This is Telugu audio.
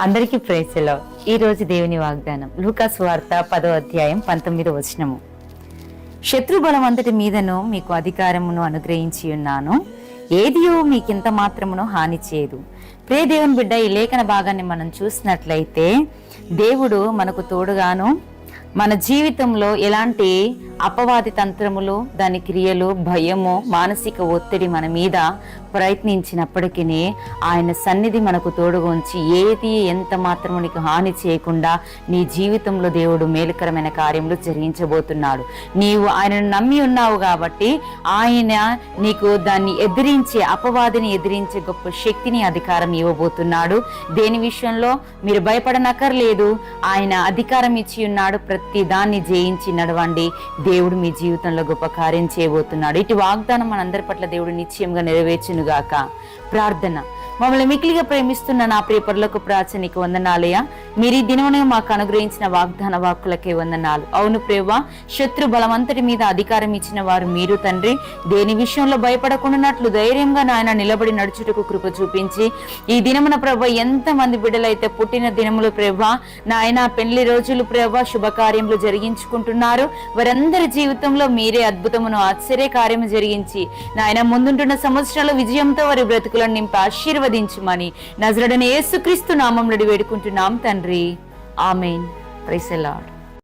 అందరికీ ప్రైజ్ ది లార్డ్. ఈ రోజు దేవుని వాగ్దానం లూకా సువార్త 10వ అధ్యాయం 19వ వచనము. శత్రు బలం అంతటి మీదను మీకు అధికారమును అనుగ్రహించి ఉన్నాను, ఏదియో మీకింత మాత్రమును హాని చేయదు. ప్రియ దేవుని బిడ్డ, ఈ లేఖన భాగాన్ని మనం చూసినట్లయితే దేవుడు మనకు తోడుగాను, మన జీవితంలో ఎలాంటి అపవాది తంత్రములు, దాని క్రియలు, భయము, మానసిక ఒత్తిడి మన మీద ప్రయత్నించినప్పటికీ ఆయన సన్నిధి మనకు తోడుగా ఉంచి ఏది ఎంత మాత్రము నీకు హాని చేయకుండా నీ జీవితంలో దేవుడు మేలుకరమైన కార్యములు జరిగించబోతున్నాడు. నీవు ఆయనను నమ్మి ఉన్నావు కాబట్టి ఆయన నీకు దాన్ని ఎదిరించే, అపవాదిని ఎదిరించే గొప్ప శక్తిని, అధికారం ఇవ్వబోతున్నాడు. దేని విషయంలో మీరు భయపడనక్కర్లేదు. ఆయన అధికారం ఇచ్చి ఉన్నాడు. ప్రతి దాన్ని జయించి నడవండి. దేవుడు మీ జీవితంలో గొప్ప కార్యం చేయబోతున్నాడు. ఇటు వాగ్దానం మనందరి పట్ల దేవుడు నిశ్చయంగా నెరవేర్చునుగాక. ప్రార్థన. మమ్మల్ని మిక్కిలిగా ప్రేమిస్తున్న నా ప్రియ పరలోక ప్రార్థనకు వందనాలయ్యా. మీరు ఈ దినమున మాకు అనుగ్రహించిన వాగ్దాన వాక్కులకే వందనాలు. అవును ప్రేమ, శత్రు బలమంతటి మీద అధికారం ఇచ్చిన వారు మీరు తండ్రి. దేని విషయంలో భయపడకుండానట్లు ధైర్యంగా నాయన నిలబడి నడుచుటకు కృప చూపించి, ఈ దినమున ప్రభ ఎంతమంది బిడ్డలైతే పుట్టిన దినములు ప్రభ నాయన, పెళ్లి రోజులు ప్రభ, శుభకార్యములు జరిగించుకుంటున్నారు. వారందరి జీవితంలో మీరే అద్భుతమును, ఆశ్చర్య కార్యము జరిగించి నాయన ముందుంటున్న సంవత్సరాల విజయంతో వారి బ్రతుకులను నింపి ఆశీర్వదించుమని నజరేయుడైన యేసుక్రీస్తు నామములో వేడుకుంటున్నాం తండ్రి. ఆమేన్. Praise the lord.